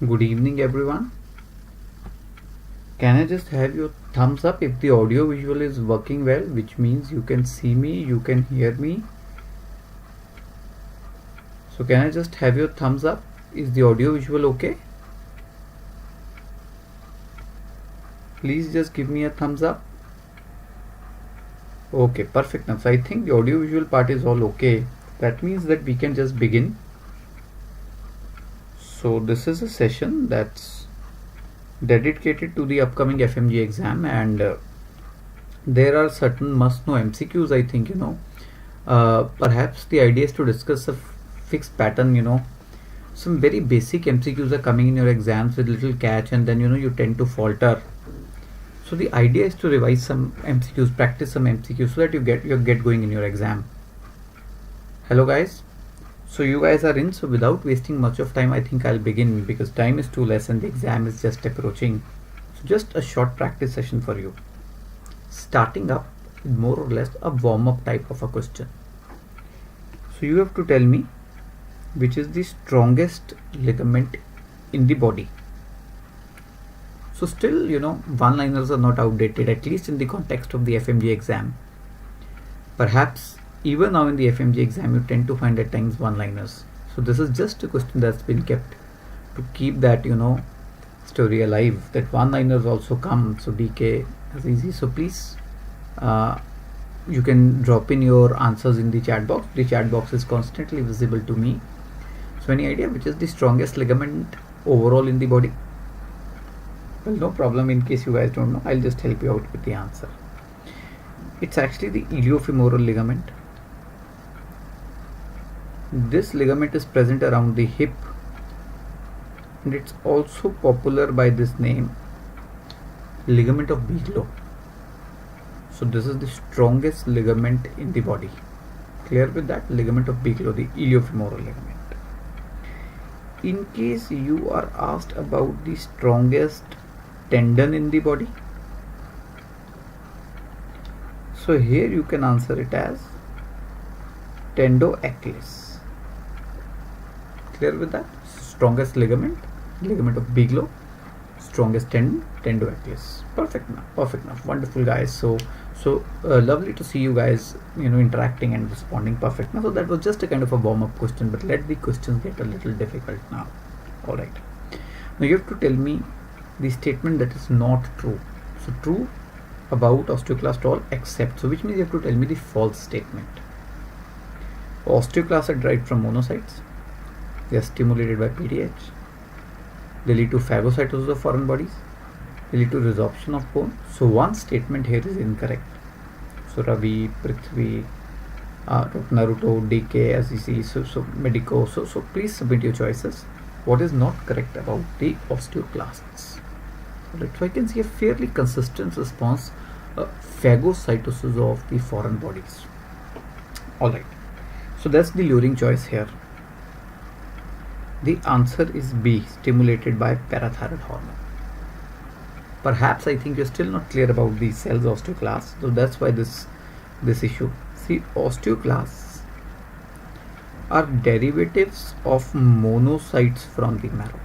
Good evening, everyone. Can I just have your thumbs up if the audio visual is working well, which means you can see me, you can hear me. So can I just have your thumbs up? Is the audio visual okay? Please just give me a thumbs up. Okay, perfect. Now, so I think the audio visual part is all okay. That means that we can just begin. So this is a session that's dedicated to the upcoming FMGE exam, and there are certain must-know MCQs. I think perhaps the idea is to discuss a fixed pattern. Some very basic MCQs are coming in your exams with little catch, and then you tend to falter. So the idea is to revise some MCQs, practice some MCQs, so that you get going in your exam. Hello guys. So you guys are in, so without wasting much of time, I think I'll begin because time is too less and the exam is just approaching. So just a short practice session for you. Starting up with more or less a warm-up type of a question. So you have to tell me which is the strongest ligament in the body. So still, one-liners are not outdated, at least in the context of the FMGE exam. Perhaps even now in the FMGE exam, you tend to find at times one-liners. So this is just a question that's been kept to keep that, story alive, that one-liners also come. So DK is easy. So please, you can drop in your answers in the chat box. The chat box is constantly visible to me. So any idea which is the strongest ligament overall in the body? Well, no problem. In case you guys don't know, I'll just help you out with the answer. It's actually the iliofemoral ligament. This ligament is present around the hip, and it's also popular by this name, ligament of Bigelow. So this is the strongest ligament in the body. Clear with that? Ligament of Bigelow, the iliofemoral ligament. In case you are asked about the strongest tendon in the body, so here you can answer it as tendoachilles. Clear with that? Strongest ligament of Bigelow. Strongest tendon, tendoachilles. Perfect enough. Wonderful guys. So lovely to see you guys, interacting and responding perfect. Now, so that was just a kind of a warm-up question, but let the questions get a little difficult now. All right. Now you have to tell me the statement that is not true. So true about osteoclast all except. So which means you have to tell me the false statement. Osteoclasts are derived from monocytes. They are stimulated by PTH. They lead to phagocytosis of foreign bodies. They lead to resorption of bone. So one statement here is incorrect. So Ravi, Prithvi, Naruto, DK, as you see, so Medico. So please submit your choices. What is not correct about the osteoclasts? Right, so I can see a fairly consistent response. Phagocytosis of the foreign bodies. Alright, so that's the luring choice here. The answer is B, stimulated by parathyroid hormone. Perhaps I think you're still not clear about the cells osteoclasts, so that's why this issue. See, osteoclasts are derivatives of monocytes from the marrow.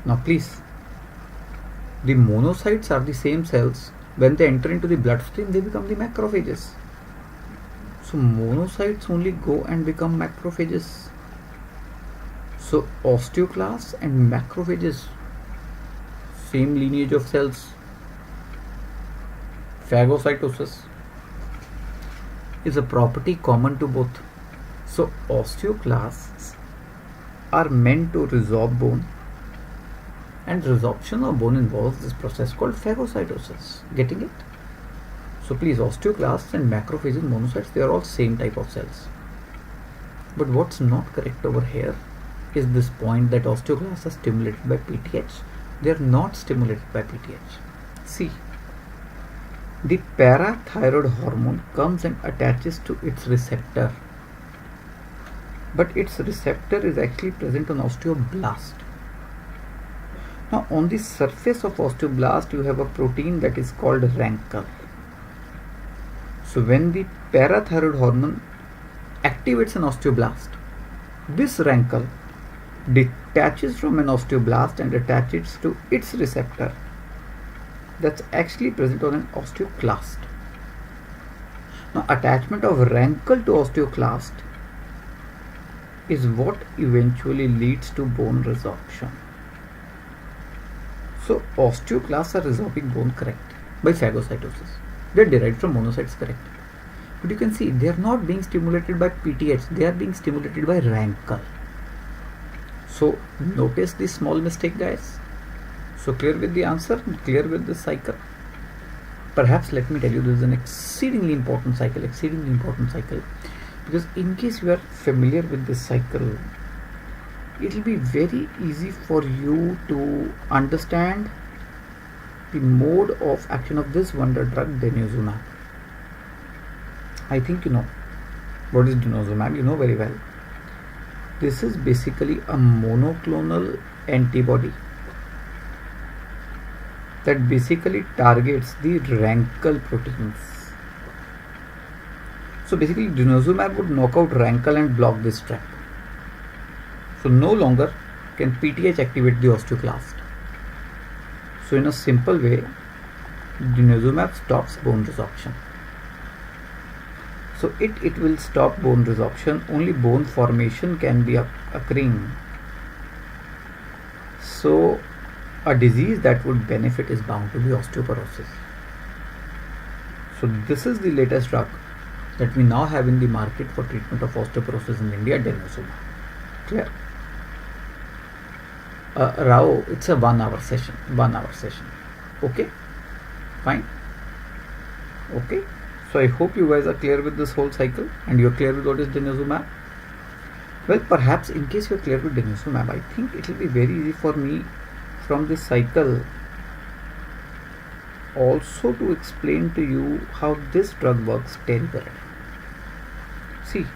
Now please, the monocytes are the same cells. When they enter into the bloodstream, they become the macrophages. So monocytes only go and become macrophages. So osteoclasts and macrophages, same lineage of cells. Phagocytosis is a property common to both. So osteoclasts are meant to resorb bone, and resorption of bone involves this process called phagocytosis. Getting it? So please, osteoclasts and macrophages, monocytes, they are all same type of cells. But what's not correct over here is this point that osteoclasts are stimulated by PTH. They are not stimulated by PTH. See, the parathyroid hormone comes and attaches to its receptor, but its receptor is actually present on osteoblast. Now on the surface of osteoblast you have a protein that is called rancor. So when the parathyroid hormone activates an osteoblast, this rancor detaches from an osteoblast and attaches to its receptor that's actually present on an osteoclast. Now, attachment of rankle to osteoclast is what eventually leads to bone resorption. So, osteoclasts are resorbing bone correctly by phagocytosis. They are derived from monocytes correctly. But you can see they are not being stimulated by PTH, they are being stimulated by rankle. So, notice this small mistake, guys. So, clear with the answer, clear with the cycle. Perhaps let me tell you, this is an exceedingly important cycle, because in case you are familiar with this cycle, it will be very easy for you to understand the mode of action of this wonder drug, denosumab. I think you know what is denosumab, you know very well. This is basically a monoclonal antibody that basically targets the rankle proteins. So basically denosumab would knock out rankle and block this track. So no longer can PTH activate the osteoclast. So in a simple way, denosumab stops bone resorption. So it will stop bone resorption, only bone formation can be occurring. So a disease that would benefit is bound to be osteoporosis. So this is the latest drug that we now have in the market for treatment of osteoporosis in India, denosumab. Clear? Rao, it's a 1 hour session. Okay, fine. Okay, so I hope you guys are clear with this whole cycle and you're clear with what is denosumab. Well, perhaps in case you're clear with denosumab, I think it will be very easy for me from this cycle also to explain to you how this drug works, teriparatide. See,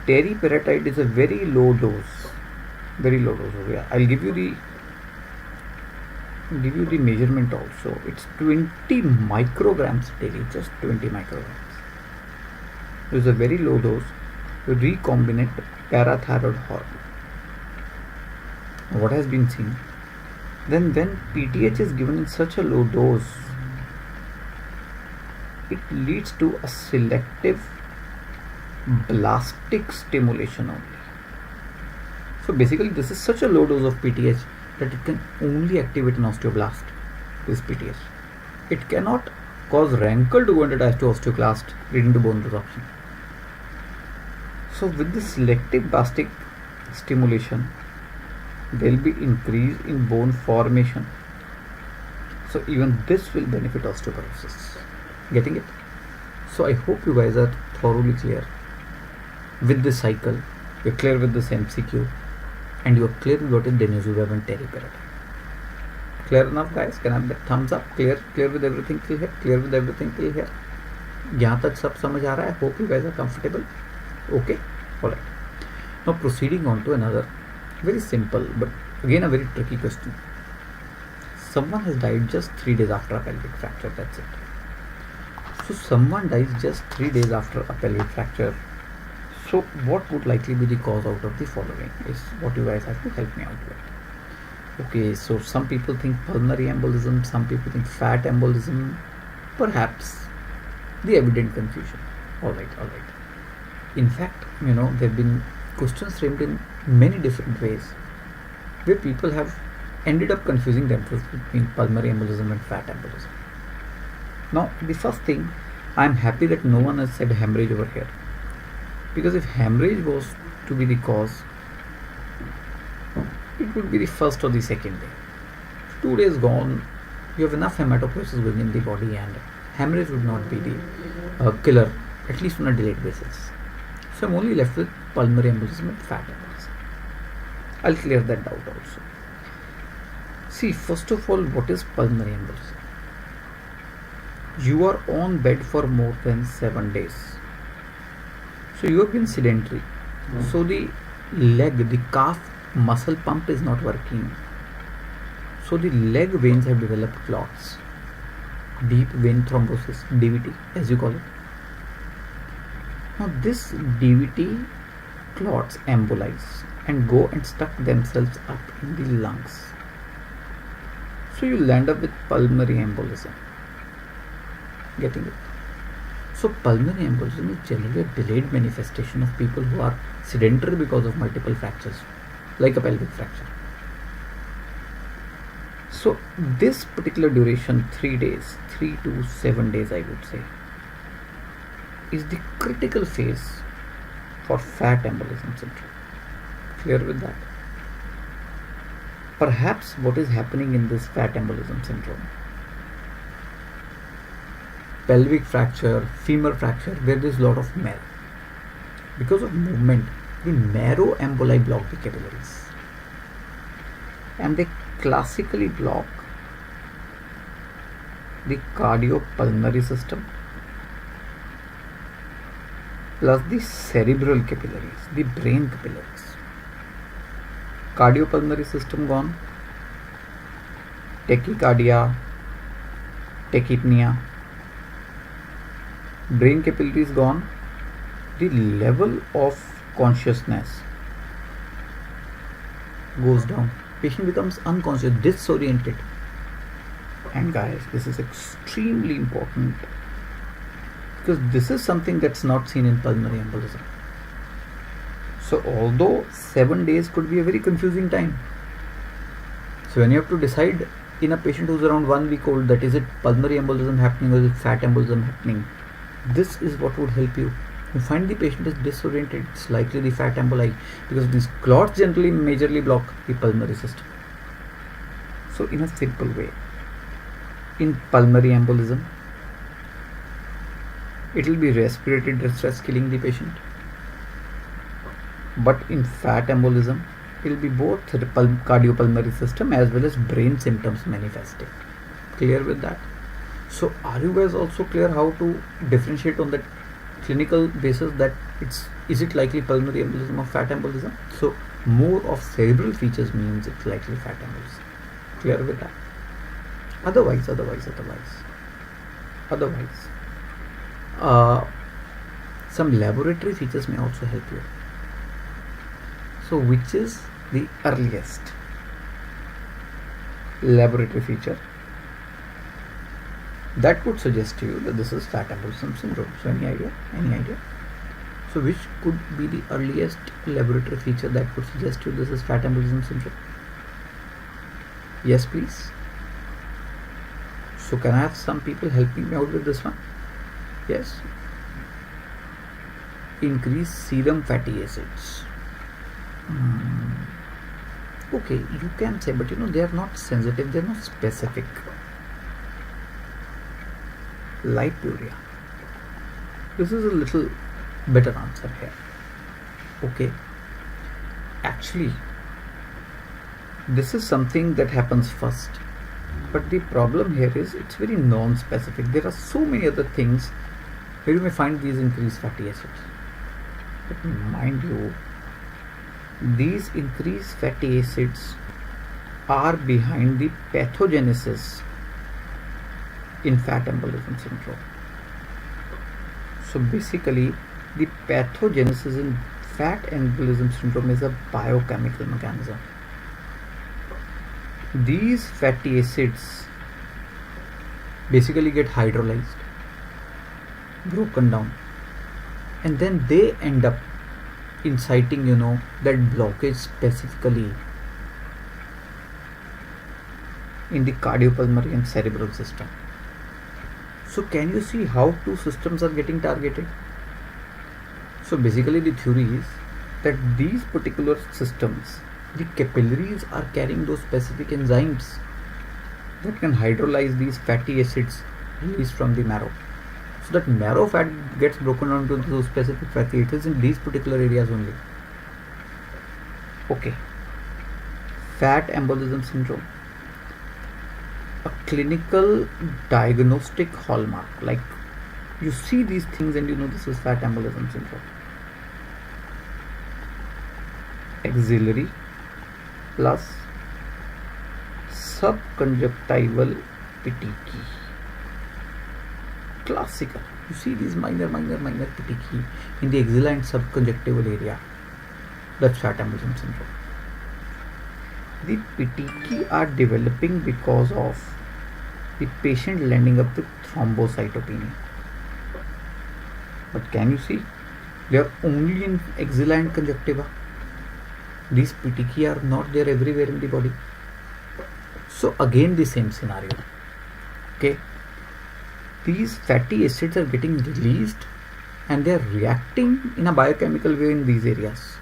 teriparatide is a very low dose over here. I'll give you the measurement also. It's 20 micrograms daily, just 20 micrograms. It's a very low dose recombinant parathyroid hormone. What has been seen? Then when PTH is given in such a low dose, it leads to a selective blastic stimulation only. So basically this is such a low dose of PTH that it can only activate an osteoblast, this PTH. It cannot cause rankle to go and attach to osteoclast, leading to bone resorption. So with this selective blastic stimulation, there will be increase in bone formation. So even this will benefit osteoporosis. Getting it? So I hope you guys are thoroughly clear with this cycle. You're clear with this MCQ and you're clear with what is denosumab and teriparatide. Clear enough, guys? Can I have a thumbs up? Clear with everything till here? Clear with everything till here? यहाँ तक सब समझ आ रहा है? Hope you guys are comfortable. Okay, alright. Now proceeding on to another very simple but again a very tricky question. Someone has died just 3 days after a pelvic fracture, that's it. So someone dies just 3 days after a pelvic fracture. So what would likely be the cause out of the following is what you guys have to help me out with. Okay, so some people think pulmonary embolism, some people think fat embolism, perhaps the evident confusion. Alright. In fact, there have been questions framed in many different ways where people have ended up confusing themselves between pulmonary embolism and fat embolism. Now, the first thing, I am happy that no one has said hemorrhage over here, because if hemorrhage was to be the cause, it would be the first or the second day. 2 days gone, you have enough hematopoiesis going in the body and hemorrhage would not be the killer, at least on a delayed basis. So I'm only left with pulmonary embolism and fat embolism. I'll clear that doubt also. See, first of all, what is pulmonary embolism? You are on bed for more than 7 days. So you have been sedentary. So the calf muscle pump is not working. So the leg veins have developed clots. Deep vein thrombosis, DVT as you call it. Now this DVT clots embolize and go and stuck themselves up in the lungs. So you land up with pulmonary embolism. Getting it? So pulmonary embolism is generally a delayed manifestation of people who are sedentary because of multiple fractures, like a pelvic fracture. So this particular duration, 3 days, 3 to 7 days I would say, is the critical phase for fat embolism syndrome. Clear with that? Perhaps what is happening in this fat embolism syndrome, pelvic fracture, femur fracture, where there is a lot of marrow. Because of movement, the marrow emboli block the capillaries, and they classically block the cardiopulmonary system plus the cerebral capillaries, the brain capillaries. Cardiopulmonary system gone, tachycardia, tachypnea, brain capillaries gone, the level of consciousness goes down. Patient becomes unconscious, disoriented. And guys, this is extremely important because this is something that's not seen in pulmonary embolism. So although 7 days could be a very confusing time, so when you have to decide in a patient who's around 1 week old, that is it pulmonary embolism happening or is it fat embolism happening, this is what would help you. You find the patient is disoriented, it's likely the fat emboli, because these clots generally majorly block the pulmonary system. So in a simple way, in pulmonary embolism, it will be respiratory distress killing the patient, but in fat embolism, it will be both the cardiopulmonary system as well as brain symptoms manifesting. Clear with that? So are you guys also clear how to differentiate on that clinical basis that is it likely pulmonary embolism or fat embolism? So more of cerebral features means it's likely fat embolism. Clear with that? Otherwise, some laboratory features may also help you. So which is the earliest laboratory feature that would suggest to you that this is fat embolism syndrome? So any idea? So which could be the earliest laboratory feature that would suggest to you this is fat embolism syndrome? Yes, please. So can I have some people helping me out with this one? Yes. Increase serum fatty acids. Okay, you can say, but they are not sensitive, they are not specific. Lipuria. This is a little better answer here. Okay. Actually, this is something that happens first. But the problem here is it's very non-specific. There are so many other things where you may find these increased fatty acids. But mind you, these increased fatty acids are behind the pathogenesis in fat embolism syndrome. So basically, the pathogenesis in fat embolism syndrome is a biochemical mechanism. These fatty acids basically get hydrolyzed, broken down, and then they end up inciting that blockage specifically in the cardiopulmonary and cerebral system. So can you see how two systems are getting targeted? So basically the theory is that these particular systems, the capillaries are carrying those specific enzymes that can hydrolyze these fatty acids released from the marrow. So that marrow fat gets broken down to those specific fatty acids in these particular areas only. Okay. Fat embolism syndrome. A clinical diagnostic hallmark. Like you see these things and this is fat embolism syndrome. Axillary plus subconjunctival petechiae. Classical. You see these minor petechiae in the axilla and subconjunctival area. That's fat embolism syndrome. The petechiae are developing because of the patient landing up with thrombocytopenia. But can you see? They are only in axilla and conjunctiva. These petechiae are not there everywhere in the body. So again the same scenario. Okay. These fatty acids are getting released and they are reacting in a biochemical way in these areas.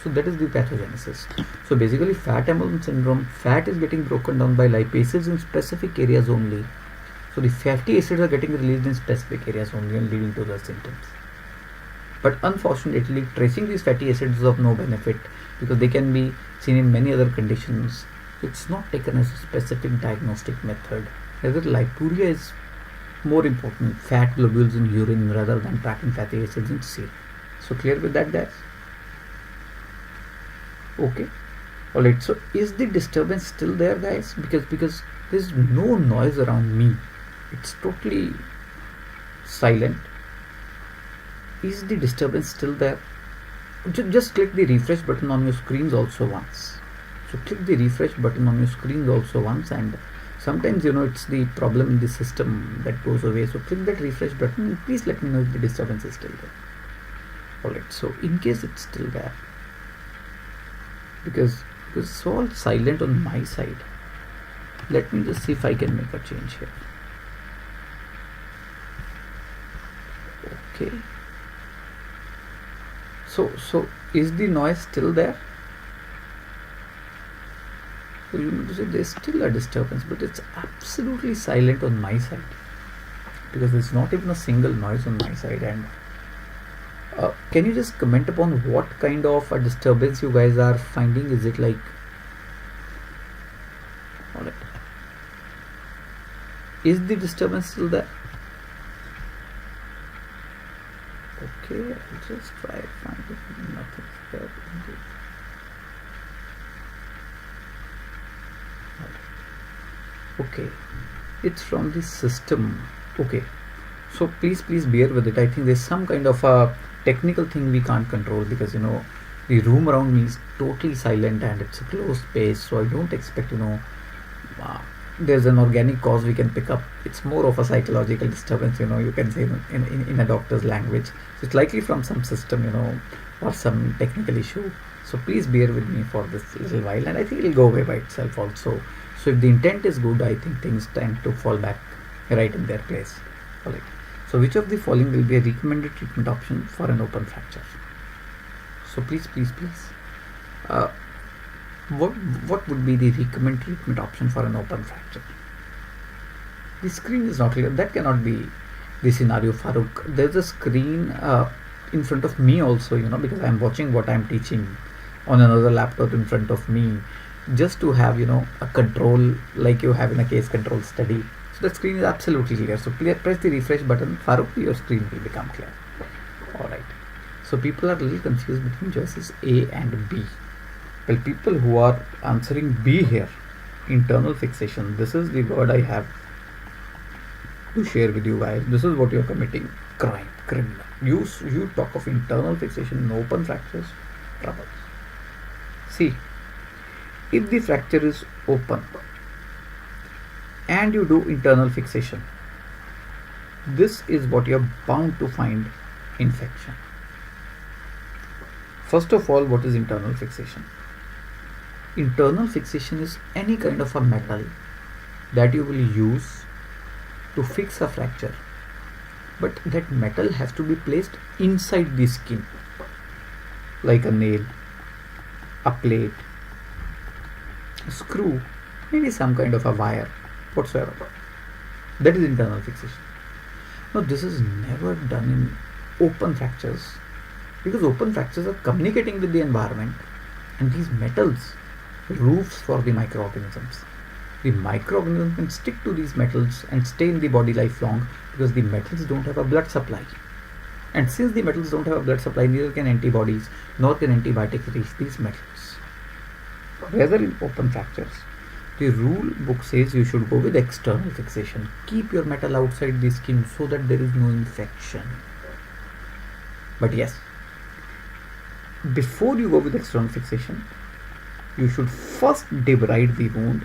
So that is the pathogenesis. So basically fat embolism syndrome, fat is getting broken down by lipases in specific areas only. So the fatty acids are getting released in specific areas only and leading to the symptoms. But unfortunately, tracing these fatty acids is of no benefit because they can be seen in many other conditions. So it's not taken as a specific diagnostic method. Rather, lipuria is more important, fat globules in urine rather than tracking fatty acids in serum. So clear with that, guys? Okay. Alright, so is the disturbance still there, guys? Because there's no noise around me. It's totally silent. Is the disturbance still there? Just click the refresh button on your screens also once. So click the refresh button on your screens also once, and sometimes it's the problem in the system that goes away. So click that refresh button and please let me know if the disturbance is still there. Alright, so in case it's still there, because it's all silent on my side, let me just see if I can make a change here. Okay. So is the noise still there? So you mean to say there's still a disturbance, but it's absolutely silent on my side because there's not even a single noise on my side. And can you just comment upon what kind of a disturbance you guys are finding? Is it like, alright, is the disturbance still there? Okay, I'll just try finding nothing there. Okay, it's from the system. Okay, so please bear with it. I think there's some kind of a technical thing we can't control because the room around me is totally silent and it's a closed space, so I don't expect there's an organic cause we can pick up. It's more of a psychological disturbance, you can say in a doctor's language. So it's likely from some system, or some technical issue. So please bear with me for this little while, and I think it'll go away by itself also. So if the intent is good, I think things tend to fall back right in their place. Alright. So which of the following will be a recommended treatment option for an open fracture? So please. What would be the recommended treatment option for an open fracture? The screen is not clear. That cannot be the scenario, Farooq. There's a screen in front of me also, because I'm watching what I'm teaching on another laptop in front of me, just to have a control like you have in a case control study. So the screen is absolutely clear. So press the refresh button, Farooq, your screen will become clear. Alright. So people are a little confused between choices A and B. Well, people who are answering B here, internal fixation, this is the word I have to share with you guys. This is what you are committing: crime, criminal. You talk of internal fixation in open fractures, trouble. See, if the fracture is open and you do internal fixation, this is what you are bound to find: infection. First of all, what is internal fixation? Internal fixation is any kind of a metal that you will use to fix a fracture, but that metal has to be placed inside the skin, like a nail, a plate, a screw, maybe some kind of a wire, whatsoever. That is internal fixation. Now this is never done in open fractures because open fractures are communicating with the environment, and these metals, roofs for the microorganisms. The microorganisms can stick to these metals and stay in the body lifelong because the metals don't have a blood supply. And since the metals don't have a blood supply, neither can antibodies nor can antibiotics reach these metals. Rather, in open fractures, the rule book says you should go with external fixation. Keep your metal outside the skin so that there is no infection. But yes, before you go with external fixation, you should first debride the wound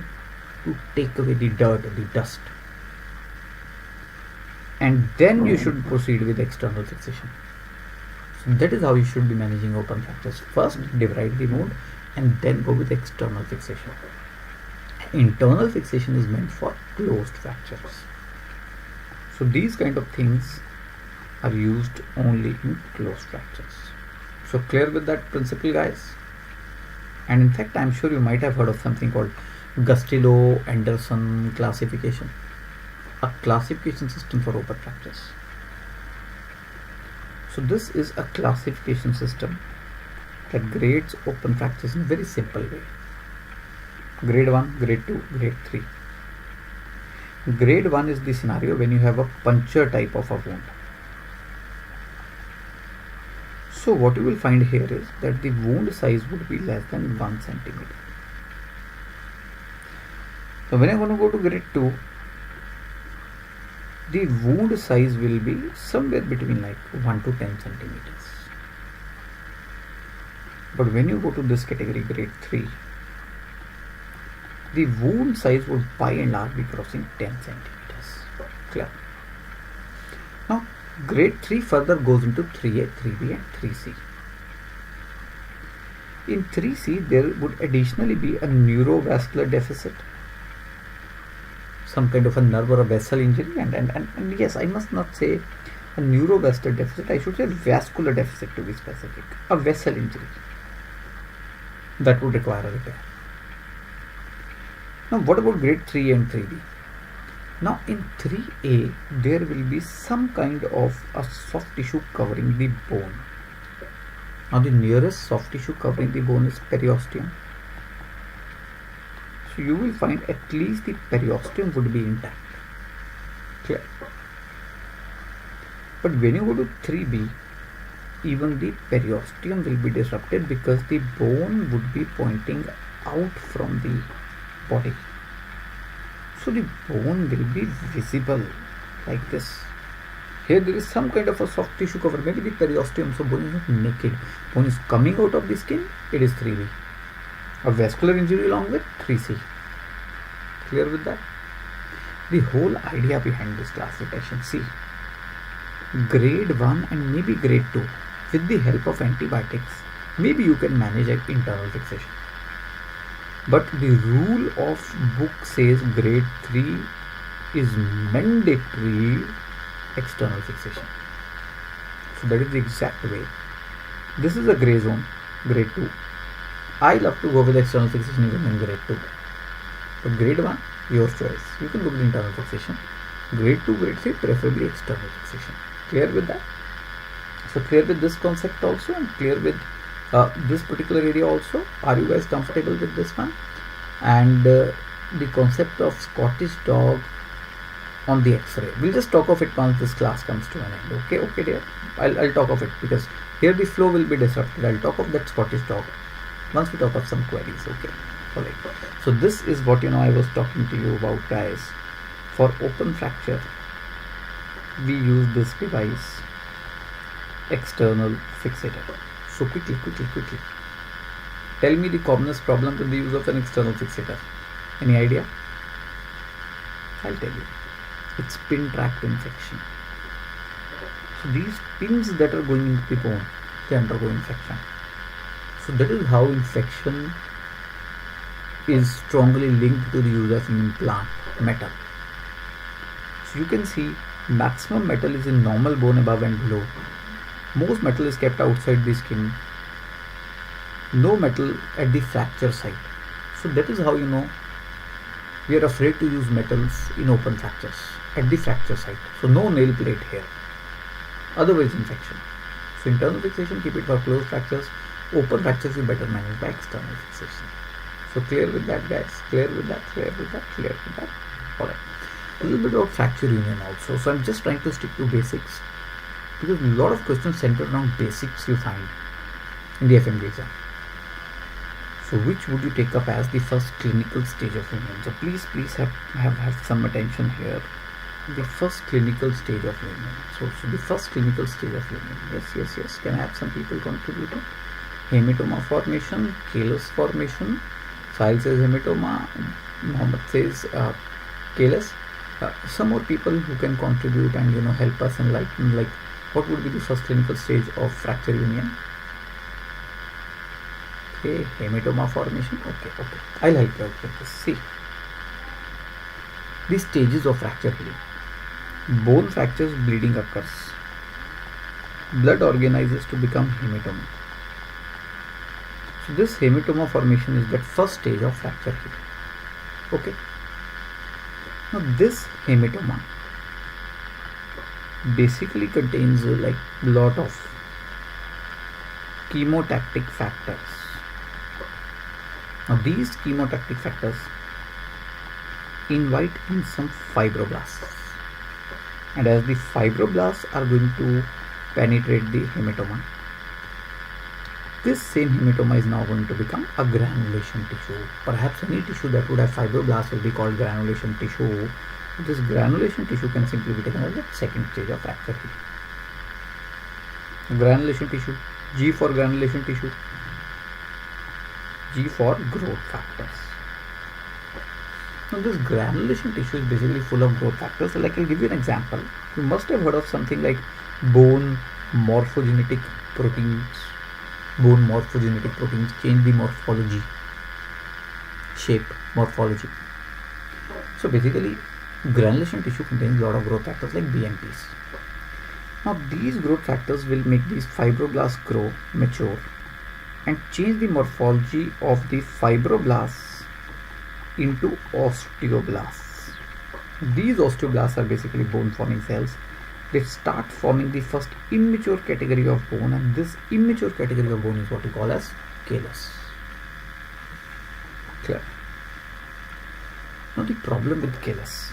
to take away the dirt, the dust, and then you should proceed with external fixation. So that is how you should be managing open fractures. First debride the wound and then go with external fixation. Internal fixation is meant for closed fractures. So these kind of things are used only in closed fractures. So clear with that principle, guys? And in fact, I'm sure you might have heard of something called Gastilo Anderson classification, a classification system for open fractures. So this is a classification system that grades open fractures in a very simple way. Grade 1, grade 2, grade 3. Grade 1 is the scenario when you have a puncture type of a wound. So what you will find here is that the wound size would be less than 1 centimeter. So when I'm going to go to grade 2, the wound size will be somewhere between like 1 to 10 centimeters. But when you go to this category, grade 3, the wound size would by and large be crossing 10 centimeters. Clear? Now, grade 3 further goes into 3A, 3B and 3C. In 3C, there would additionally be a neurovascular deficit, some kind of a nerve or a vessel injury, and yes, I must not say a neurovascular deficit, I should say vascular deficit to be specific, a vessel injury that would require a repair. Now what about grade 3 and 3B? Now in 3A, there will be some kind of a soft tissue covering the bone. Now the nearest soft tissue covering the bone is periosteum. So you will find at least the periosteum would be intact. Clear? But when you go to 3B, even the periosteum will be disrupted because the bone would be pointing out from the body. So the bone will be visible like this. Here there is some kind of a soft tissue cover, maybe the periosteum, so bone is not naked. Bone is coming out of the skin, it is 3B. A vascular injury along with 3C. Clear with that? The whole idea behind this classification, see, grade 1 and maybe grade 2, with the help of antibiotics, maybe you can manage an internal fixation. But the rule of book says grade 3 is mandatory external fixation. So that is the exact way. This is a grey zone, grade 2. I love to go with external fixation even in grade 2. But grade 1, your choice. You can go with internal fixation. Grade 2, grade 3, preferably external fixation. Clear with that? So clear with this concept also, and clear with this particular area also. Are you guys comfortable with this one? And the concept of Scottish dog on the X-ray, we'll just talk of it once this class comes to an end. Okay dear, I'll talk of it because here the flow will be disrupted. I'll talk of that Scottish dog once we talk of some queries. Okay, alright. So this is what I was talking to you about, guys. For open fracture, we use this device, external fixator. So quickly, tell me the commonest problem with the use of an external fixator. Any idea? I'll tell you. It's pin tract infection. So these pins that are going into the bone, they undergo infection. So that is how infection is strongly linked to the use of an implant, metal. So you can see maximum metal is in normal bone above and below. Most metal is kept outside the skin. No metal at the fracture site. So that is how we are afraid to use metals in open fractures at the fracture site. So no nail plate here. Otherwise infection. So internal fixation, keep it for closed fractures. Open fractures you better manage by external fixation. So clear with that, guys. Clear with that. Alright. A little bit about fracture union also. So I'm just trying to stick to basics, because a lot of questions center around basics you find in the FMGE exam. So which would you take up as the first clinical stage of union? So please have some attention here. The first clinical stage of union. So the first clinical stage of union. Yes. Can I have some people contributing? hematoma formation, callus formation. Sahil says hematoma, Mohammed says callus. Some more people who can contribute and help us enlighten, like what would be the first clinical stage of fracture union? Okay, hematoma formation. Okay, I'll help you out with this. See, the stages of fracture healing. Bone fractures, bleeding occurs. Blood organizes to become hematoma. So this hematoma formation is that first stage of fracture healing. Okay. Now this hematoma basically contains like lot of chemotactic factors. Now these chemotactic factors invite in some fibroblasts, and as the fibroblasts are going to penetrate the hematoma, this same hematoma is now going to become a granulation tissue. Perhaps any tissue that would have fibroblasts will be called granulation tissue. This granulation tissue can simply be taken as the second stage of fracture healing. Granulation tissue, G for granulation tissue, G for growth factors. Now this granulation tissue is basically full of growth factors. So like I'll give you an example. You must have heard of something like bone morphogenetic proteins. Bone morphogenetic proteins change the morphology, shape, morphology. So basically granulation tissue contains a lot of growth factors like BMPs. Now these growth factors will make these fibroblasts grow, mature, and change the morphology of the fibroblasts into osteoblasts. These osteoblasts are basically bone forming cells. They start forming the first immature category of bone, and this immature category of bone is what we call as callus. Clear? Now the problem with callus,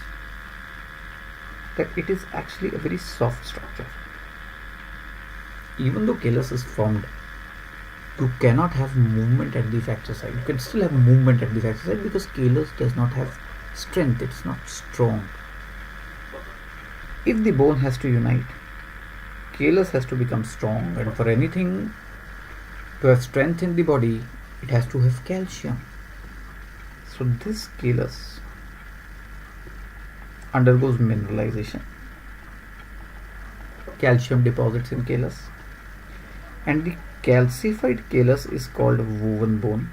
that it is actually a very soft structure. Even though callus is formed, you cannot have movement at the fracture site. You can still have movement at the fracture site because callus does not have strength. It's not strong. If the bone has to unite, callus has to become strong, and for anything to have strength in the body, it has to have calcium. So this callus undergoes mineralization. Calcium deposits in callus, and the calcified callus is called woven bone,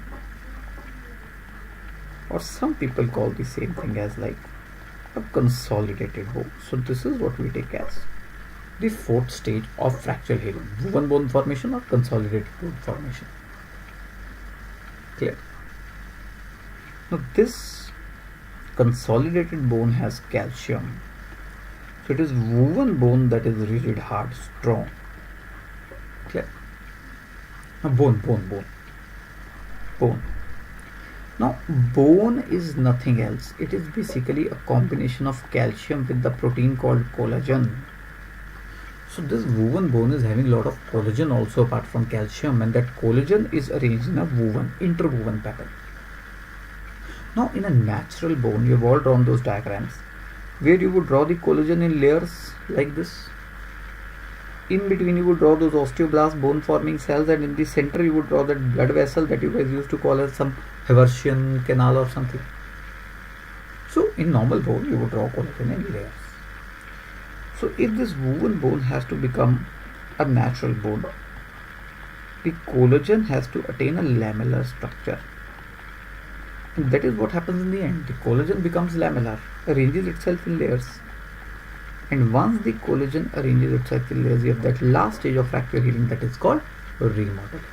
or some people call the same thing as like a consolidated bone. So this is what we take as the fourth stage of fracture healing: woven bone formation or consolidated bone formation. Clear? Now this consolidated bone has calcium, so it is woven bone that is rigid, hard, strong. Clear? Now bone. Now bone is nothing else. It is basically a combination of calcium with the protein called collagen. So this woven bone is having a lot of collagen also apart from calcium, and that collagen is arranged in a interwoven pattern. Now in a natural bone, you have all drawn those diagrams where you would draw the collagen in layers like this. In between you would draw those osteoblast bone forming cells, and in the center you would draw that blood vessel that you guys used to call as some Haversian canal or something. So in normal bone you would draw collagen in layers. So if this woven bone has to become a natural bone, the collagen has to attain a lamellar structure, and that is what happens in the end. The collagen becomes lamelllar, arranges itself in layers, and once the collagen arranges itself in layers, you have that last stage of fracture healing that is called remodeling.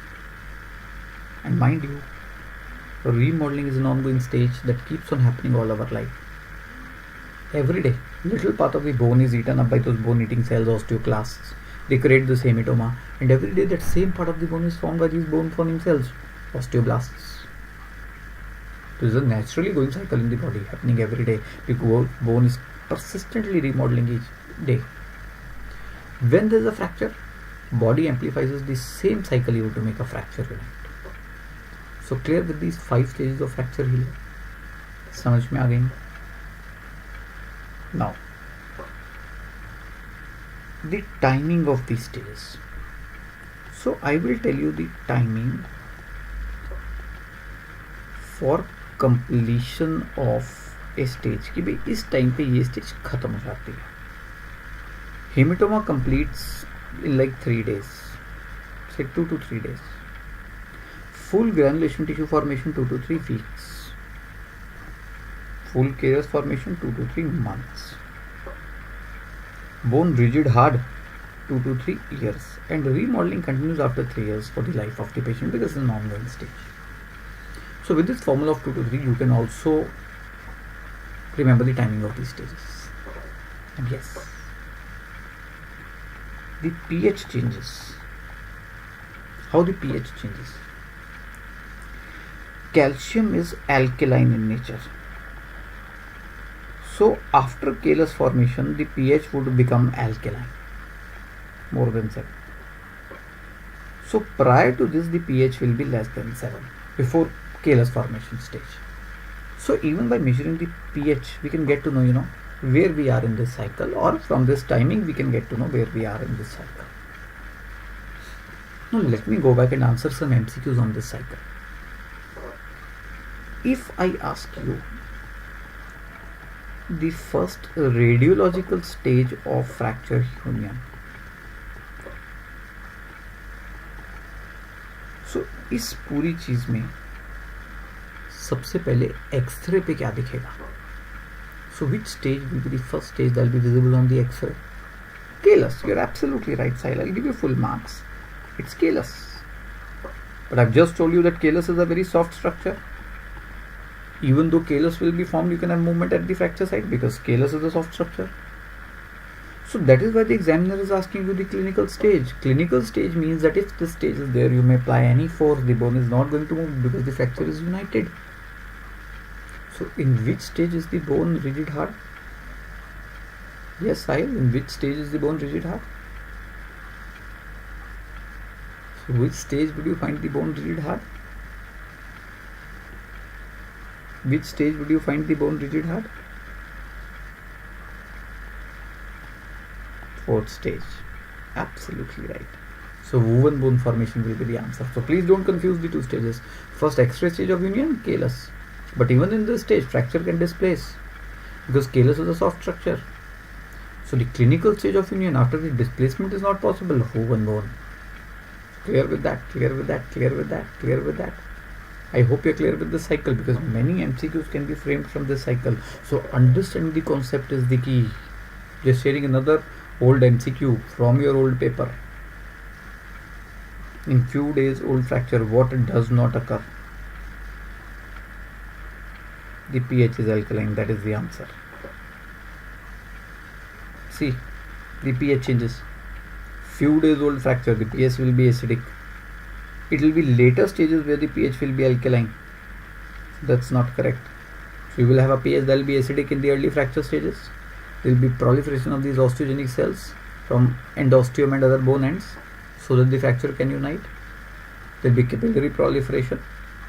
And mind you, remodeling is an ongoing stage that keeps on happening all our life. Every day, little part of the bone is eaten up by those bone-eating cells, osteoclasts. They create this hematoma, and every day that same part of the bone is formed by these bone-forming cells, osteoblasts. This is a naturally going cycle in the body, happening every day, because bone is persistently remodeling each day. When there is a fracture, body amplifies the same cycle you to make a fracture unit. So clear with these 5 stages of fracture healing? समझ में आ गई? Now, the timing of these stages. So I will tell you the timing for completion of a stage कि भाई इस time पे ये stage खत्म हो जाती है. Hematoma completes in like 3 days, say 2 to 3 days. Full granulation tissue formation 2 to 3 weeks. Full callus formation 2 to 3 months. Bone rigid hard 2 to 3 years, and remodeling continues after 3 years for the life of the patient because it's an ongoing stage. So with this formula of 2 to 3, you can also remember the timing of these stages. And yes, the pH changes. How the pH changes? Calcium is alkaline in nature. So after callus formation, the pH would become alkaline, more than 7. So prior to this, the pH will be less than 7 before callus formation stage. So even by measuring the pH, we can get to know, where we are in this cycle, or from this timing, we can get to know where we are in this cycle. Now let me go back and answer some MCQs on this cycle. If I ask you the first radiological stage of fracture union, so इस पूरी चीज में सबसे पहले x ray पे क्या दिखेगा? So which stage will be the first stage that will be visible on the X-ray? Callus. You're absolutely right, Sahil. I'll give you full marks. It's callus. But I've just told you that callus is a very soft structure. Even though callus will be formed, you can have movement at the fracture site because callus is a soft structure. So that is why the examiner is asking you the clinical stage. Clinical stage means that if this stage is there, you may apply any force. The bone is not going to move because the fracture is united. So in which stage is the bone rigid hard? Yes, Sahil, in which stage is the bone rigid hard? So which stage would you find the bone rigid hard? Which stage would you find the bone rigid hard? Fourth stage. Absolutely right. So woven bone formation will be the answer. So please don't confuse the two stages. First X-ray stage of union, callus. But even in this stage, fracture can displace because callus is a soft structure. So the clinical stage of union, after the displacement is not possible, woven bone. Clear with that, clear with that, clear with that, clear with that. I hope you're clear with the cycle because many MCQs can be framed from this cycle. So understanding the concept is the key. Just sharing another old MCQ from your old paper. In few days, old fracture, what does not occur? The pH is alkaline, that is the answer. See, the pH changes. Few days old fracture, the pH will be acidic. It will be later stages where the pH will be alkaline. That's not correct. So you will have a pH that will be acidic in the early fracture stages. There will be proliferation of these osteogenic cells from endosteum and other bone ends so that the fracture can unite. There will be capillary proliferation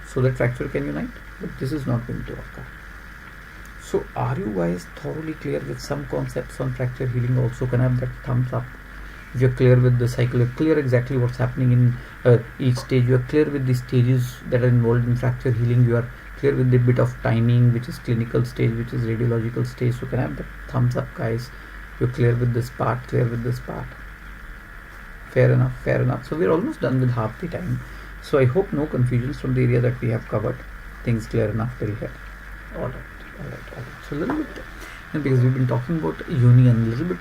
so that fracture can unite. But this is not going to occur. So are you guys thoroughly clear with some concepts on fracture healing? Also can I have that thumbs up if you're clear with the cycle, you're clear exactly what's happening in each stage, you're clear with the stages that are involved in fracture healing, you are clear with the bit of timing, which is clinical stage, which is radiological stage. So can I have the thumbs up, guys? You're clear with this part, clear with this part. Fair enough, fair enough. So we're almost done with half the time. So I hope no confusions from the area that we have covered. Things clear enough till here. Alright. So a little bit, because we've been talking about union, a little bit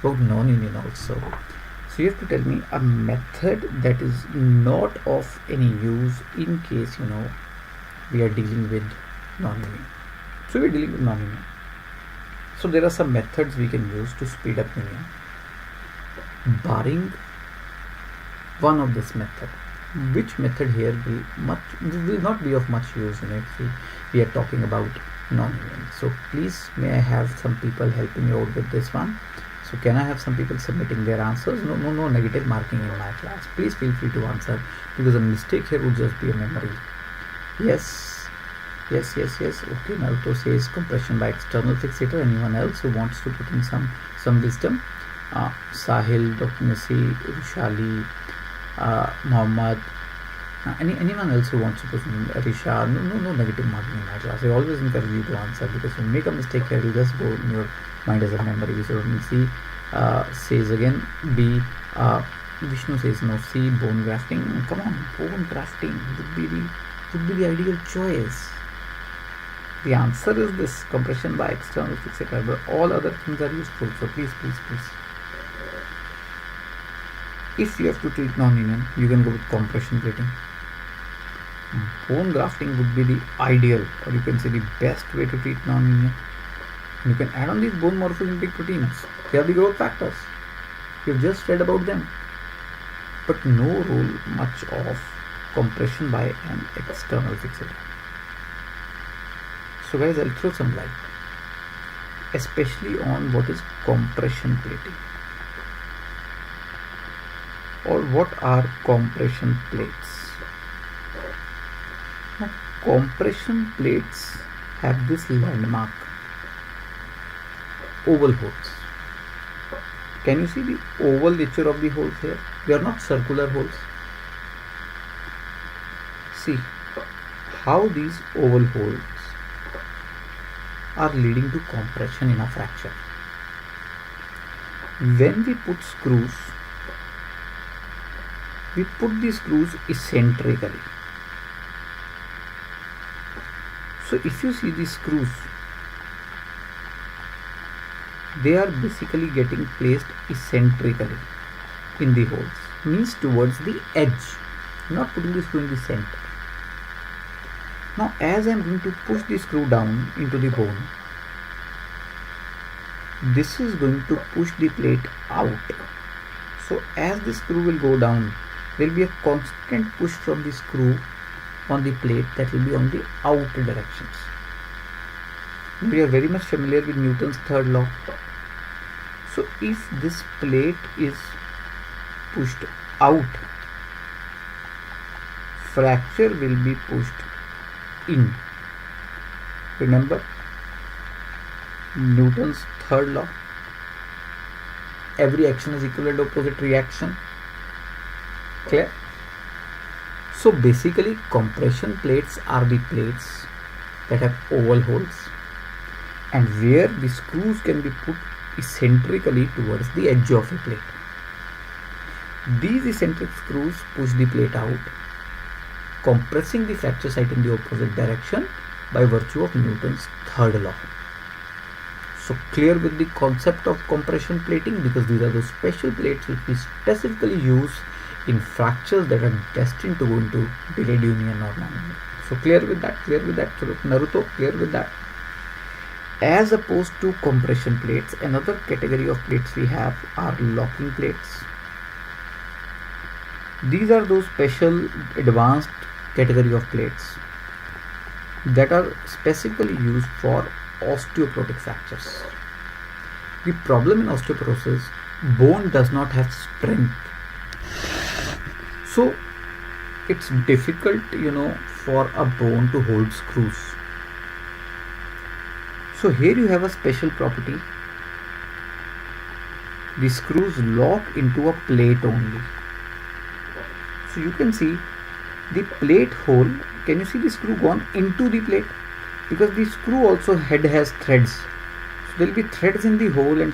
about non-union also. So you have to tell me a method that is not of any use in case, we are dealing with non-union. So we're dealing with non-union. So there are some methods we can use to speed up union. Barring one of this method, which method here will not be of much use if we are talking about non-union. So please, may I have some people helping me out with this one? So can I have some people submitting their answers? No negative marking in my class. Please feel free to answer because a mistake here would just be a memory. Yes. Okay, Naruto says compression by external fixator. Anyone else who wants to put in some wisdom? Sahil, Dr. Nisi, Rushali, Mohammed, anyone else who wants to put in, Risha, no negative marking in my class. I always encourage you to answer, because when you make a mistake here, you just go in your mind as a memory. So C says again, B, Vishnu says no, C, bone grafting. Come on, bone grafting would be the ideal choice. The answer is this, compression by external fixator, but all other things are useful. So please. If you have to treat non-union, you can go with compression plating. Bone grafting would be the ideal, or you can say the best way to treat non-union. You can add on these bone morphogenetic proteins. They are the growth factors. You've just read about them. But no role much of compression by an external fixator. So guys, I'll throw some light, especially on what is compression plating, or what are compression plates. Now, compression plates have this landmark, oval holes. Can you see the oval nature of the holes here? They are not circular holes. See how these oval holes are leading to compression in a fracture. When we put screws, we put the screws eccentrically. So if you see the screws, they are basically getting placed eccentrically in the holes, means towards the edge, not putting the screw in the center. Now as I am going to push the screw down into the bone, this is going to push the plate out. So as the screw will go down, there will be a constant push from the screw on the plate that will be on the out directions. We are very much familiar with Newton's third law. So if this plate is pushed out, fracture will be pushed in. Remember Newton's third law, every action is equivalent to opposite reaction. Clear? So basically compression plates are the plates that have oval holes, and where the screws can be put eccentrically towards the edge of a plate. These eccentric screws push the plate out, compressing the fracture site in the opposite direction by virtue of Newton's third law. So clear with the concept of compression plating, because these are those special plates which we specifically use in fractures that are destined to go into delayed union or non-union. So clear with that. So Naruto, clear with that. As opposed to compression plates, another category of plates we have are locking plates. These are those special advanced category of plates that are specifically used for osteoporotic fractures. The problem in osteoporosis, bone does not have strength. So it's difficult, for a bone to hold screws. So here you have a special property. The screws lock into a plate only. So you can see the plate hole. Can you see the screw gone into the plate? Because the screw also head has threads. So there will be threads in the hole, and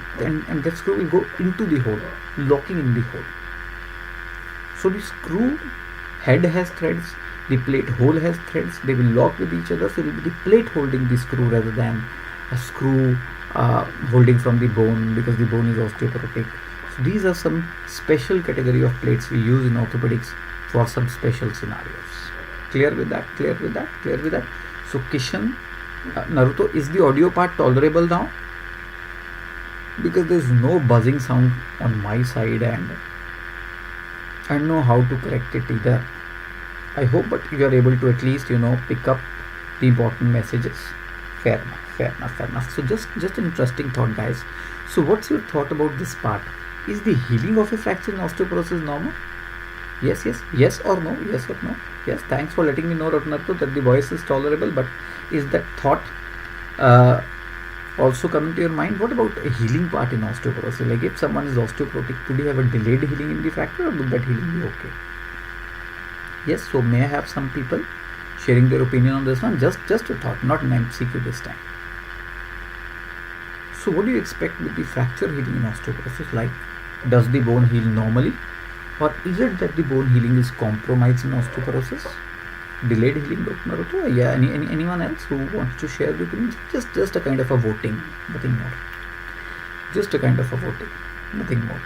that screw will go into the hole, locking in the hole. So the screw head has threads, the plate hole has threads, they will lock with each other. So it will be the plate holding the screw rather than a screw holding from the bone, because the bone is osteoporotic. So these are some special category of plates we use in orthopedics for some special scenarios. Clear with that? So Kishan, Naruto, is the audio part tolerable now? Because there is no buzzing sound on my side, and I don't know how to correct it either. I hope, but you are able to at least pick up the important messages. Fair enough. So just an interesting thought, guys. So what's your thought about this part? Is the healing of a fracture in osteoporosis normal? Yes or no? Yes, thanks for letting me know, Ratnato, that the voice is tolerable. But is that thought also coming to your mind? What about a healing part in osteoporosis? Like if someone is osteoporotic, could you have a delayed healing in the fracture, or would that healing be okay? Yes, so may I have some people sharing their opinion on this one? Just a thought, not an MCQ this time. So what do you expect with the fracture healing in osteoporosis? Like, does the bone heal normally, or is it that the bone healing is compromised in osteoporosis? Delayed healing, Dr. Naruto? Yeah, anyone else who wants to share the opinion? Just a kind of a voting, nothing more. Just a kind of a voting, nothing more.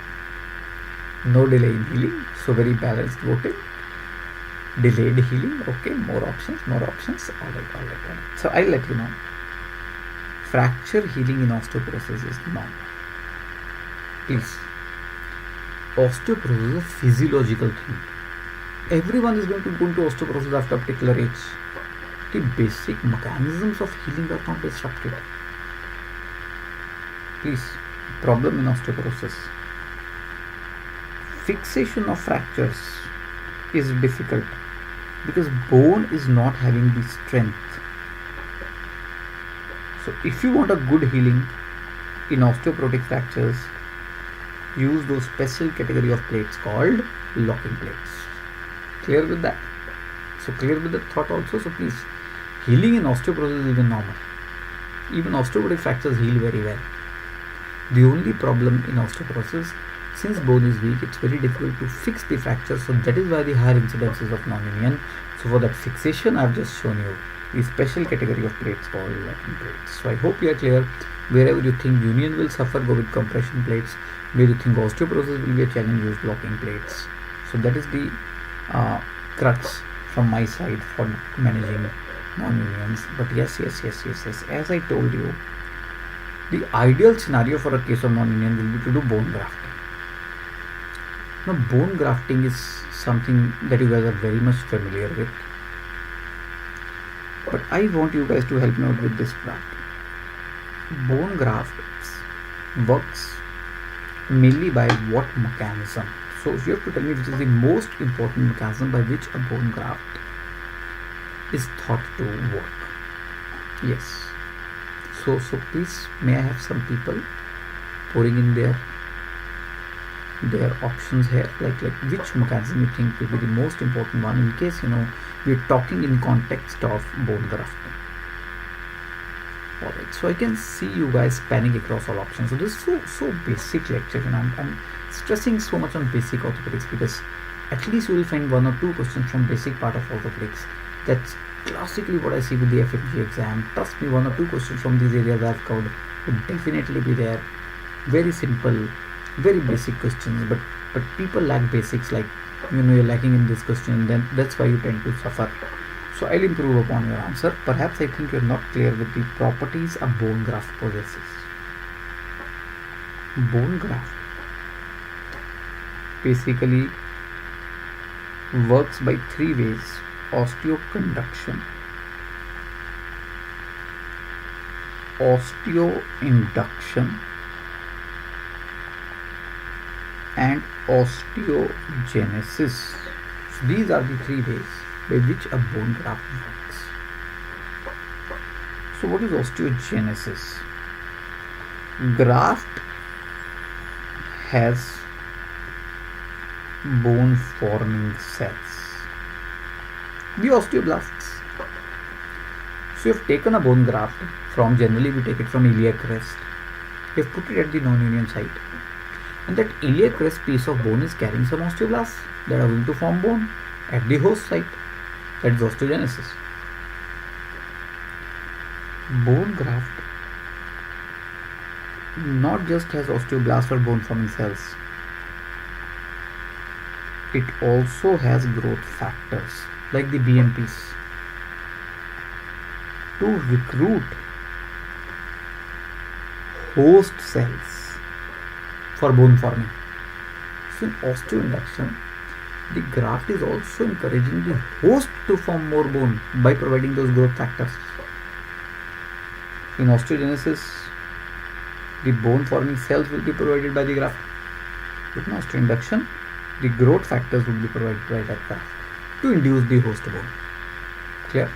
No delay in healing, so very balanced voting. Delayed healing, okay, more options. All right. So I'll let you know. Fracture healing in osteoporosis is normal. Please. Osteoporosis is a physiological thing. Everyone is going to go into osteoporosis after a particular age. The basic mechanisms of healing are not disrupted. Please. Problem in osteoporosis. Fixation of fractures is difficult because bone is not having the strength. So if you want a good healing in osteoporotic fractures, use those special category of plates called locking plates. Clear with that? So clear with the thought also. So please, healing in osteoporosis is even normal. Even osteoporotic fractures heal very well. The only problem in osteoporosis, since bone is weak, it's very difficult to fix the fracture. So that is why the higher incidences of non-union. So for that fixation, I've just shown you the special category of plates called locking plates. So I hope you are clear. Wherever you think union will suffer, go with compression plates. Where you think osteoporosis will be a challenge, use locking plates. So that is the crux from my side for managing non-unions. But yes. As I told you, the ideal scenario for a case of non-union will be to do bone grafting. Now, bone grafting is something that you guys are very much familiar with. But I want you guys to help me out with this part. Bone graft works mainly by what mechanism? So if you have to tell me which is the most important mechanism by which a bone graft is thought to work. Yes. So please, may I have some people pouring in their options here, like which mechanism you think will be the most important one in case we're talking in context of bone grafting. Alright, so I can see you guys spanning across all options. So this is so basic lecture, I'm stressing so much on basic orthopedics because at least you will find one or two questions from basic part of orthopedics. That's classically what I see with the FMGE exam. Trust me, one or two questions from these areas I've covered would definitely be there. Very simple, very basic questions, but people lack basics, like you're lacking in this question, then that's why you tend to suffer. So I'll improve upon your answer. Perhaps I think you're not clear with the properties a bone graft possesses. Bone graft basically works by three ways: osteoconduction, osteoinduction, and osteogenesis. So these are the three ways by which a bone graft works. So what is osteogenesis? Graft has bone forming cells, the osteoblasts. So you've taken a bone graft from, generally we take it from iliac crest, you've put it at the non-union site, and that iliac crest piece of bone is carrying some osteoblasts that are going to form bone at the host site. That is osteogenesis. Bone graft not just has osteoblasts or bone forming cells, it also has growth factors like the BMPs to recruit host cells for bone forming. So in osteoinduction, the graft is also encouraging the host to form more bone by providing those growth factors. In osteogenesis, the bone forming cells will be provided by the graft. With osteoinduction, the growth factors will be provided by that graft to induce the host bone. Clear?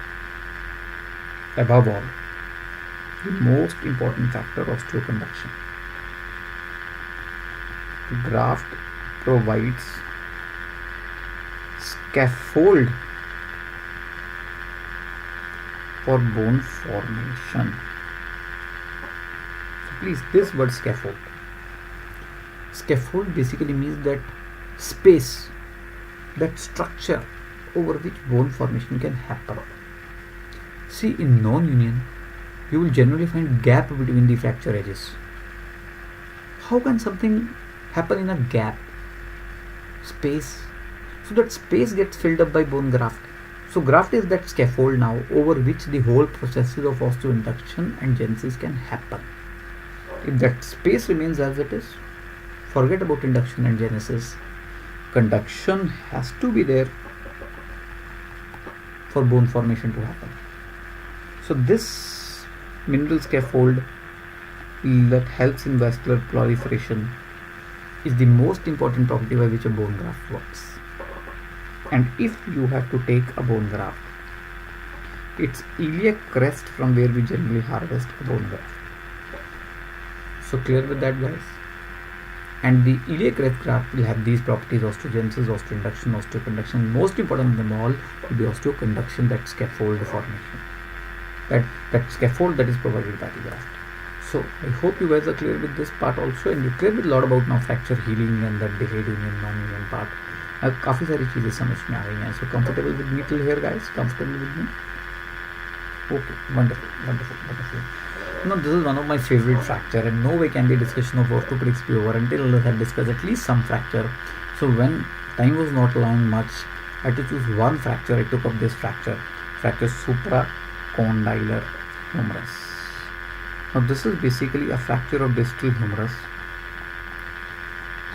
Above all, the most important factor, osteoconduction. The graft provides scaffold for bone formation. So please, this word scaffold. Scaffold basically means that space, that structure over which bone formation can happen. See, in non-union, you will generally find gap between the fracture edges. How can something happen in a gap? Space. So that space gets filled up by bone graft. So graft is that scaffold now over which the whole processes of osteoinduction and genesis can happen. If that space remains as it is, forget about induction and genesis. Conduction has to be there for bone formation to happen. So this mineral scaffold that helps in vascular proliferation is the most important property by which a bone graft works. And if you have to take a bone graft, it's iliac crest from where we generally harvest a bone graft. So clear with that, guys? And the iliac crest graft will have these properties: osteogenesis, osteoinduction, osteoconduction. Most important of them all will be osteoconduction, that scaffold formation. That scaffold that is provided by the graft. So I hope you guys are clear with this part also, and you're clear with a lot about now fracture healing and that delayed union, non-union part. काफ़ी सारी चीज़ें समझ में आ गई हैं. So comfortable with me till here, guys? Comfortable with me? Okay, wonderful. Now this is one of my favorite fracture, and no way can the discussion of orthopedics be over until I have discussed at least some fracture. So when time was not allowing much, I had to choose one fracture. I took up this fracture supracondylar humerus. Now this is basically a fracture of distal humerus.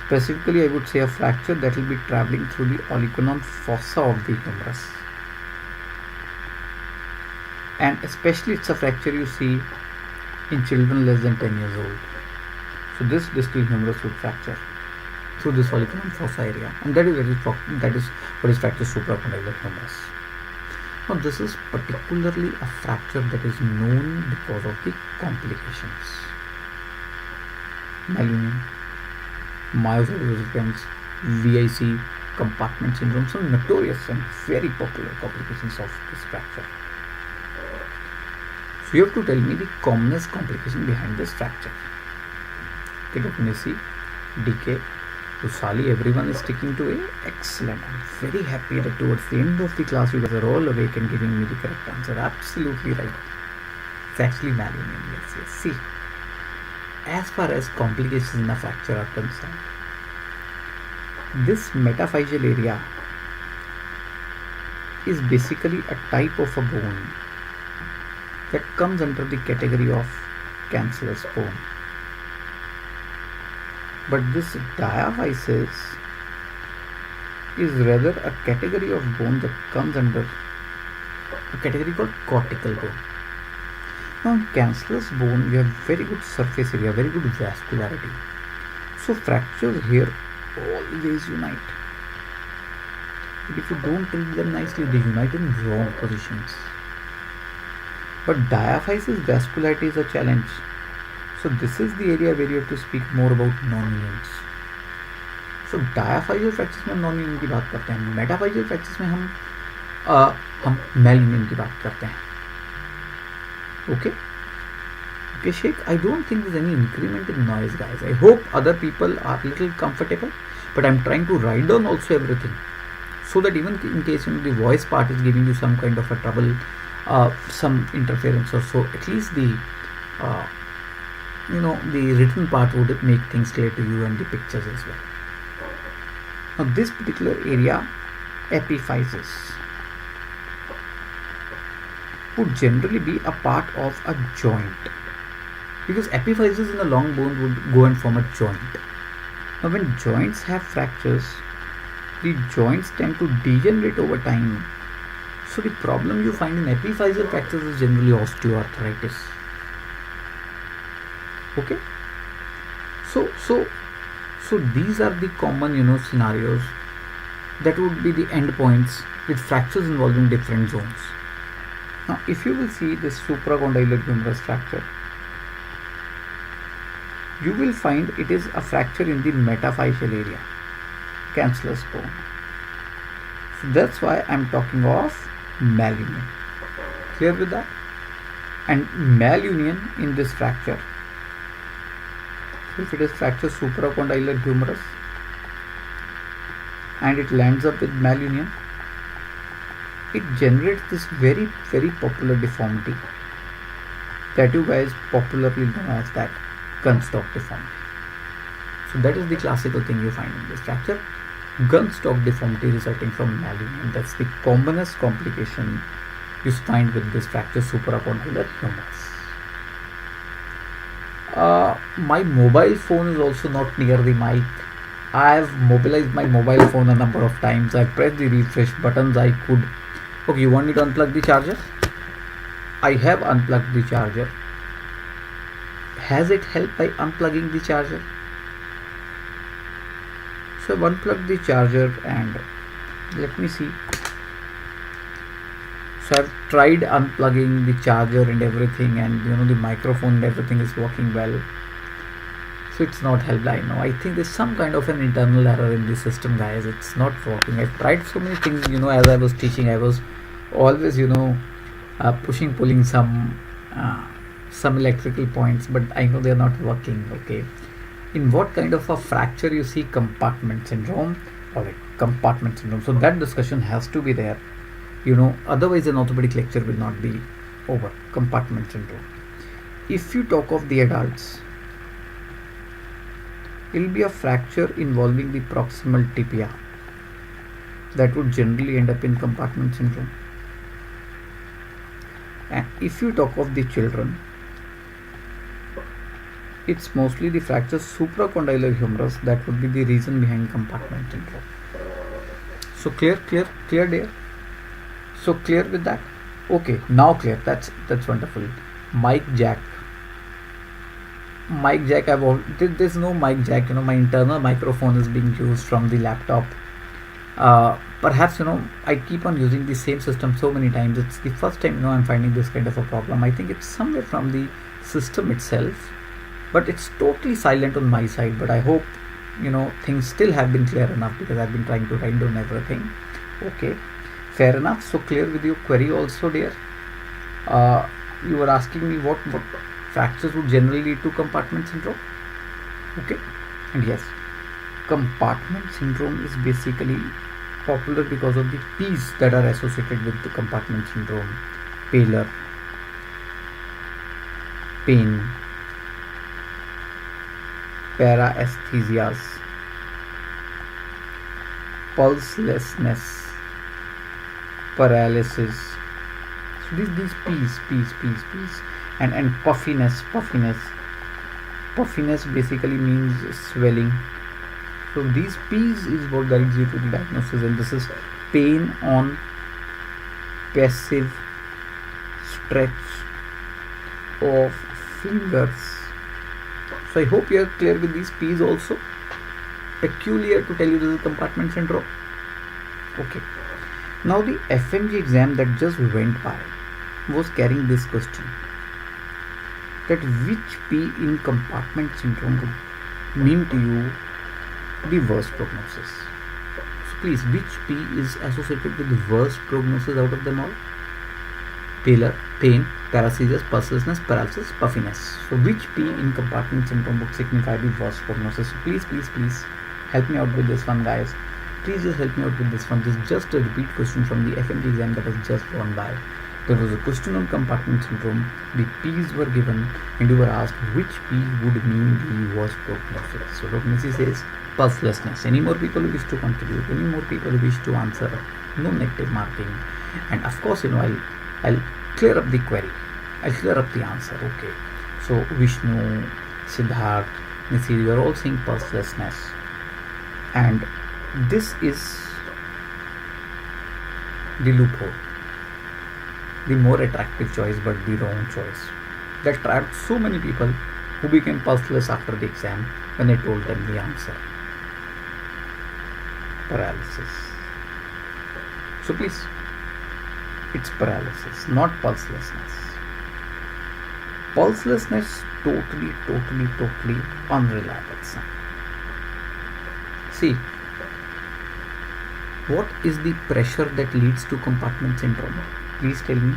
Specifically, I would say a fracture that will be traveling through the olecranon fossa of the humerus. And especially it's a fracture you see in children less than 10 years old. So this distal humerus would fracture through this olecranon fossa area, and that is what is fracture supracondylar humerus. Now this is particularly a fracture that is known because of the complications. Malunion, myositis, VIC, compartment syndrome, some notorious and very popular complications of this fracture. So you have to tell me the commonest complication behind this fracture. Ketoconisi, decay, Usali, everyone is sticking to it. Excellent. I'm very happy that towards the end of the class you guys are all awake and giving me the correct answer. Absolutely right. It's actually malunion. Yes. See, as far as complications in a fracture are concerned, this metaphyseal area is basically a type of a bone that comes under the category of cancellous bone. But this diaphysis is rather a category of bone that comes under a category called cortical bone. Now in cancellous bone, you have very good surface area, very good vascularity. So fractures here always unite. But if you don't treat them nicely, they unite in wrong positions. But diaphysis vascularity is a challenge. So this is the area where you have to speak more about non-unions. So diaphyseal fractures में non-union की बात करते हैं, metaphyseal fractures में हम malunion की बात करते हैं. Okay, Sheikh, I don't think there's any increment in noise, guys. I hope other people are a little comfortable, but I'm trying to write down also everything, so that even in case the voice part is giving you some kind of a trouble, some interference or so, at least the the written part would make things clear to you, and the pictures as well. Now this particular area, epiphysis, would generally be a part of a joint, because epiphysis in a long bone would go and form a joint. Now when joints have fractures, the joints tend to degenerate over time. So the problem you find in epiphyseal fractures is generally osteoarthritis. Okay, so these are the common scenarios that would be the endpoints with fractures involving different zones. Now if you will see this supracondylar humerus fracture, you will find it is a fracture in the metaphyseal area, cancellous bone. So that's why I'm talking of malunion. Clear with that? And malunion in this fracture, if it is fracture supracondylar humerus and it lands up with malunion, it generates this very popular deformity that you guys popularly know as that gunstock deformity. So that is the classical thing you find in this fracture, gunstock deformity resulting from malunion. That's the commonest complication you find with this fracture supracondylar humerus. My mobile phone is also not near the mic. I have mobilized my mobile phone a number of times. I pressed the refresh buttons I could. Okay, you want me to unplug the charger? I have unplugged the charger. Has it helped by unplugging the charger? So I've unplugged the charger and let me see. So I've tried unplugging the charger and everything, and the microphone and everything is working well. So it's not helped, I know. I think there's some kind of an internal error in the system, guys. It's not working. I've tried so many things, as I was teaching, I was always, pulling some electrical points, but I know they're not working. Okay. In what kind of a fracture you see compartment syndrome? Alright, compartment syndrome. So that discussion has to be there. Otherwise an orthopedic lecture will not be over. Compartment syndrome. If you talk of the adults, it will be a fracture involving the proximal tibia that would generally end up in compartment syndrome. And if you talk of the children, it's mostly the fracture supracondylar humerus that would be the reason behind compartment syndrome. So clear there? So clear with that? Okay, now clear. That's wonderful. Mic jack. There's no mic jack. My internal microphone is being used from the laptop. Perhaps I keep on using the same system so many times. It's the first time I'm finding this kind of a problem. I think it's somewhere from the system itself, but it's totally silent on my side. But I hope things still have been clear enough, because I've been trying to write down everything. Okay, fair enough. So clear with your query also, dear. You were asking me what fractures would generally lead to compartment syndrome. Okay, and yes, compartment syndrome is basically popular because of the P's that are associated with the compartment syndrome: pallor, pain, paraesthesias, pulselessness, paralysis. So these P's and puffiness. Puffiness basically means swelling. So these P's is what guides you to the diagnosis, and this is pain on passive stretch of fingers. So I hope you are clear with these P's also. Peculiar to tell you this is compartment syndrome. Okay. Now the FMGE exam that just went by was carrying this question, that which P in compartment syndrome would mean to you the worst prognosis. So please, which P is associated with the worst prognosis out of them all? Pallor, pain, paraesthesias, pulselessness, paralysis, puffiness. So which P in compartment syndrome would signify the worst prognosis? So please help me out with this one, guys. Please just help me out with this one. This is just a repeat question from the FMGE exam that has just gone by. There was a question on compartment syndrome. The P's were given and you were asked which P would mean the worst prognosis. So Dr. Messi says pulselessness. Any more people who wish to contribute? Any more people who wish to answer? No negative marking. And of course, I'll clear up the query. I'll clear up the answer. Okay. So Vishnu, Siddharth, Nisir, you are all saying pulselessness. And this is the loophole. The more attractive choice, but the wrong choice. That trapped so many people who became pulseless after the exam when I told them the answer. Paralysis. So please, it's paralysis, not pulselessness. Pulselessness, totally unreliable sign. See, What is the pressure that leads to compartment syndrome? Please tell me.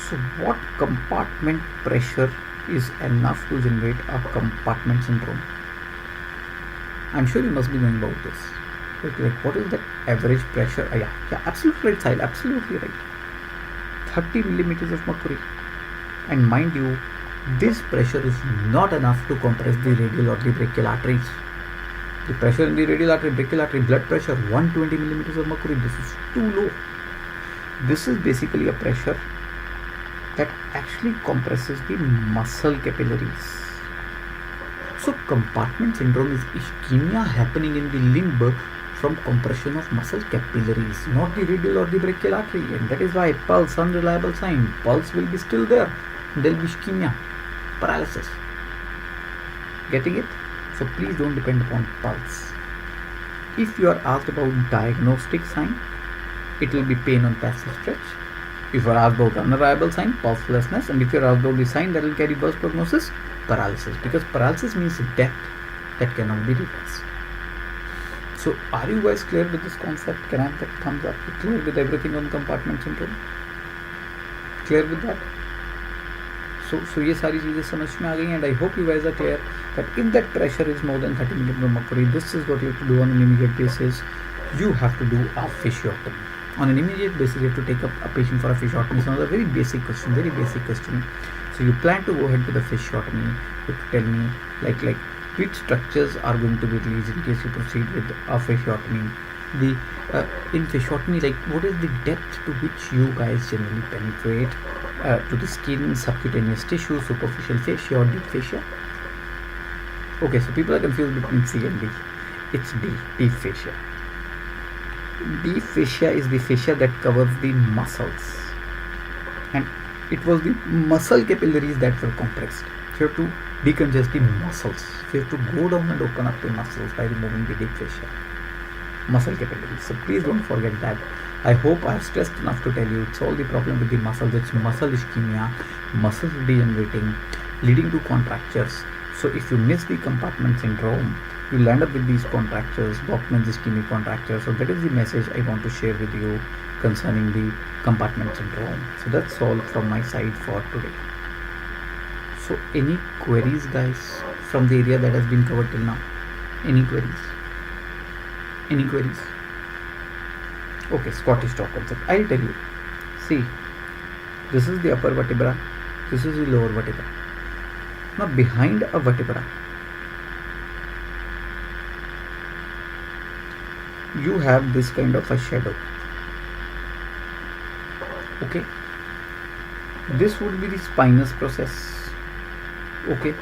So what compartment pressure is enough to generate a compartment syndrome? I'm sure you must be knowing about this. Like what is the average pressure? Yeah, absolutely right, Sahil, absolutely right. 30 millimeters of mercury. And mind you, this pressure is not enough to compress the radial or the brachial arteries. The pressure in the radial artery, brachial artery, blood pressure 120 millimeters of mercury. This is too low. This is basically a pressure that actually compresses the muscle capillaries. So compartment syndrome is ischemia happening in the limb from compression of muscle capillaries, not the radial or the brachial artery, and that is why pulse, unreliable sign. Pulse will be still there. There will be ischemia, paralysis. Getting it? So please don't depend upon pulse. If you are asked about diagnostic sign, it will be pain on passive stretch. If you are asked about unreliable sign, pulselessness, and if you are asked about the sign that will carry worse prognosis, paralysis, because paralysis means death that cannot be reversed. So are you guys clear with this concept? Can I have that thumbs up? Clear with everything on compartment syndrome? Clear with that? So ये सारी चीज़ें समझ में आ गई, and I hope you guys are clear that if that pressure is more than 30 millimeters of mercury, this is what you have to do on an immediate basis. You have to do a fasciotomy. On an immediate basis, you have to take up a patient for a fasciotomy. So another very basic question. So you plan to go ahead with a fasciotomy. You have to tell me like which structures are going to be released in case you proceed with a fasciotomy. In fasciotomy, like what is the depth to which you guys generally penetrate to the skin, subcutaneous tissue, superficial fascia or deep fascia? Okay, so people are confused between C and D. It's D, deep fascia. Deep fascia is the fascia that covers the muscles, and it was the muscle capillaries that were compressed. So you have to decongest the muscles. So you have to go down and open up the muscles by removing the deep fascia, muscle capillaries. So please don't forget that. I hope I have stressed enough to tell you it's all the problem with the muscles. It's muscle ischemia, muscles degenerating, leading to contractures. So if you miss the compartment syndrome, you'll end up with these contractures, Bachmann's ischemic contractures. So that is the message I want to share with you concerning the compartment syndrome. So that's all from my side for today. So any queries, guys, from the area that has been covered till now? Any queries? Okay, Scottish dog concept. I'll tell you. See, this is the upper vertebra, this is the lower vertebra. Now behind a vertebra, you have this kind of a shadow. Okay, this would be the spinous process. Okay,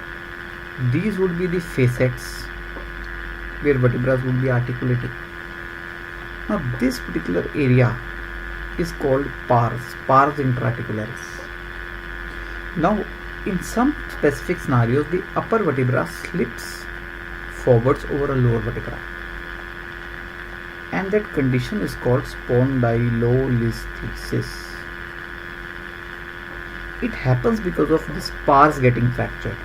these would be the facets where vertebrae would be articulating. Now this particular area is called pars intraarticularis. Now in some specific scenarios, the upper vertebra slips forwards over a lower vertebra, and that condition is called spondylolisthesis. It happens because of this pars getting fractured.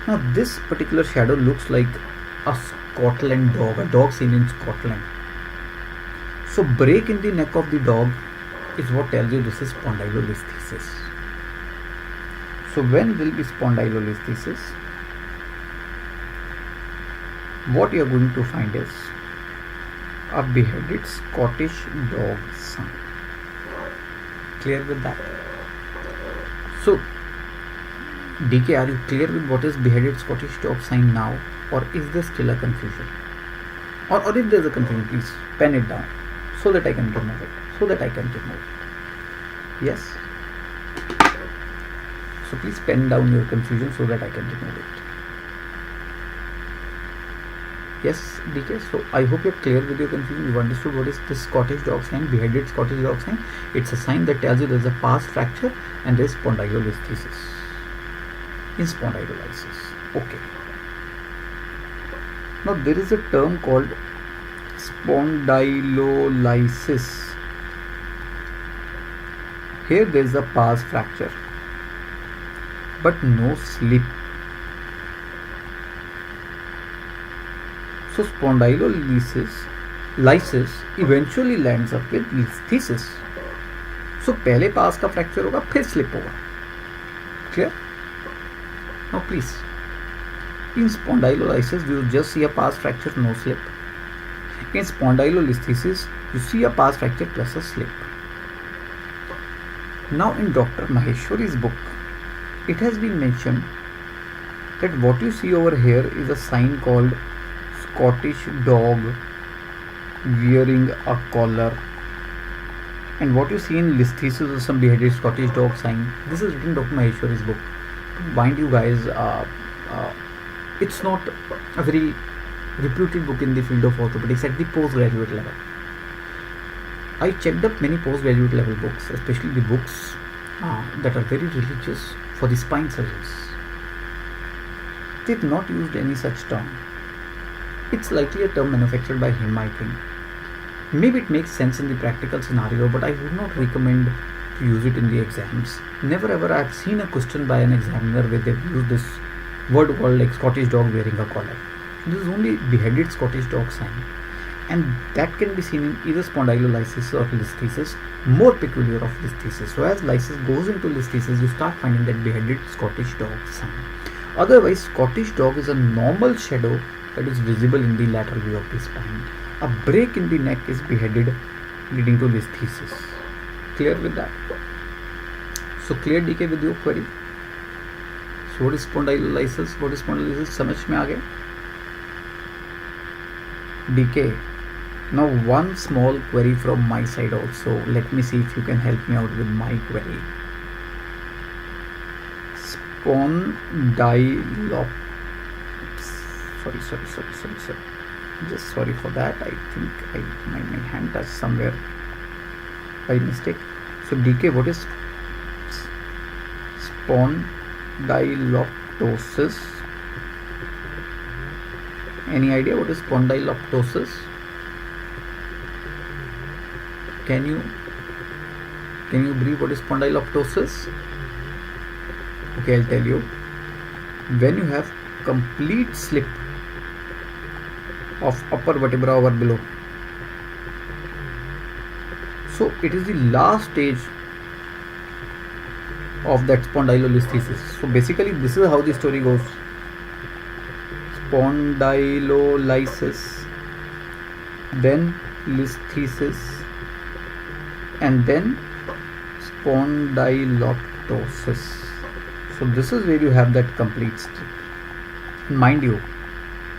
Now this particular shadow looks like a Scotland dog, a dog seen in Scotland. So break in the neck of the dog is what tells you this is spondylolisthesis. So when will be spondylolisthesis? What you are going to find is a beheaded Scottish dog sign. Clear with that? So DK, are you clear with what is beheaded Scottish dog sign now, or is there still a confusion? Or if there is a confusion, please pen it down so that I can remove it. Yes. So please pen down your confusion so that I can remove it. Yes, DK. So I hope you're clear with your confusion. You've understood what is this Scottish dog sign, beheaded Scottish dog sign. It's a sign that tells you there's a pars fracture and there's spondylolisthesis in spondylolysis. Okay. Now there is a term called spondylolysis. Here there is a pars fracture, but no slip. So spondylolysis eventually lands up with listhesis. So पहले पास का fracture होगा फिर slip होगा. Clear? Now please, in spondylolysis you just see a past fracture, no slip. In spondylolisthesis you see a past fracture plus a slip. Now in Dr. Maheshwari's book, it has been mentioned that what you see over here is a sign called Scottish dog wearing a collar, and what you see in listhesis is some beheaded Scottish dog sign. This is written in Dr. Maheshwari's book. Mind you guys, it's not a very reputed book in the field of orthopedics at the postgraduate level. I checked up many postgraduate level books, especially the books that are very religious for the spine surgeons. They've not used any such term. It's likely a term manufactured by him, I think. Maybe it makes sense in the practical scenario, but I would not recommend to use it in the exams. Never ever I have seen a question by an examiner where they've used this word called like Scottish dog wearing a collar. This is only beheaded Scottish dog sign, and that can be seen in either spondylolysis or listhesis, more peculiar of listhesis. So as lysis goes into listhesis, you start finding that beheaded Scottish dog sign. Otherwise, Scottish dog is a normal shadow that is visible in the lateral view of the spine. A break in the neck is beheaded, leading to listhesis. Clear with that? So clear DK with your query? So what is spondylolysis? What is spondylolysis? समझ में आ गया? DK. Now one small query from my side also. Let me see if you can help me out with my query. Spondylop. Sorry. Just sorry for that. I think my hand touched somewhere by mistake. So DK, what is spondyloptosis? Any idea what is spondyloptosis? Can you brief what is spondyloptosis? Okay, I'll tell you. When you have complete slip of upper vertebra over below, so it is the last stage of that spondylolisthesis. So basically this is how the story goes. Spondylolysis, then listhesis, and then spondyloptosis. So this is where you have that complete strip. Mind you,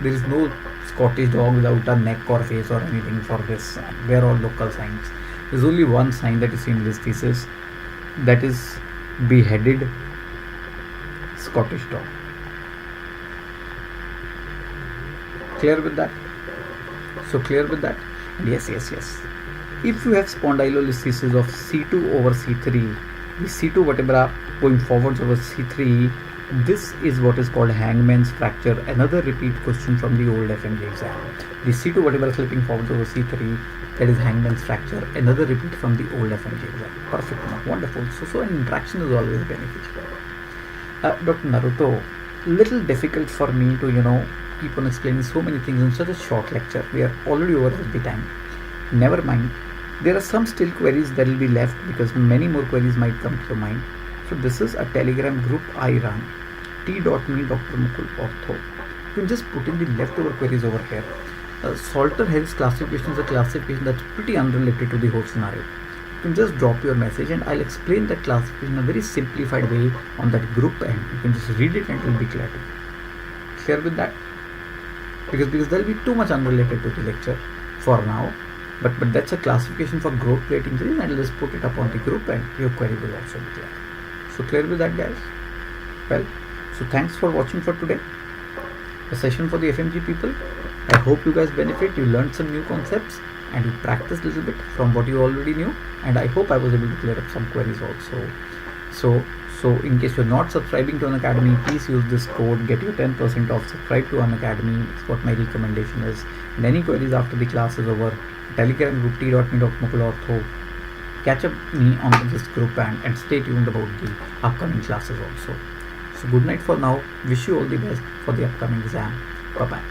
there is no Scottish dog without a neck or face or anything for this. They are all local signs. There is only one sign that is in listhesis, that is beheaded Scottish dog. Clear with that? So clear with that? Yes. If you have spondylolisthesis of C2 over C3, the C2 vertebra going forwards over C3, this is what is called hangman's fracture. Another repeat question from the old FMGE exam. The C2 vertebra slipping forwards over C3, that is hangman's fracture. Another repeat from the old FMGE exam. Perfect, wonderful. So an interaction is always beneficial. Dr. Naruto, little difficult for me to keep on explaining so many things in such a short lecture. We are already over with the time. Never mind. There are some still queries that will be left because many more queries might come to your mind. So this is a Telegram group I run. T.me Dr. Mukul Ortho. You can just put in the leftover queries over here. Salter Health classification is a classification that's pretty unrelated to the whole scenario. You can just drop your message and I'll explain that classification in a very simplified way on that group, and you can just read it and it will be clear to you. Clear with that? Because there will be too much unrelated to the lecture for now. But that's a classification for growth plate injuries, and I'll just put it up on the group and your query will also be clear. So clear with that, guys? Well, so thanks for watching for today. A session for the FMG people. I hope you guys benefit, you learned some new concepts and you practiced a little bit from what you already knew, and I hope I was able to clear up some queries also. So in case you're not subscribing to Unacademy, please use this code, get your 10% off. Subscribe to Unacademy, it's what my recommendation is. And any queries after the class is over, Telegram group T.me Mukul Ortho. Catch up me on this group and stay tuned about the upcoming classes also. So good night for now. Wish you all the best for the upcoming exam. Bye bye.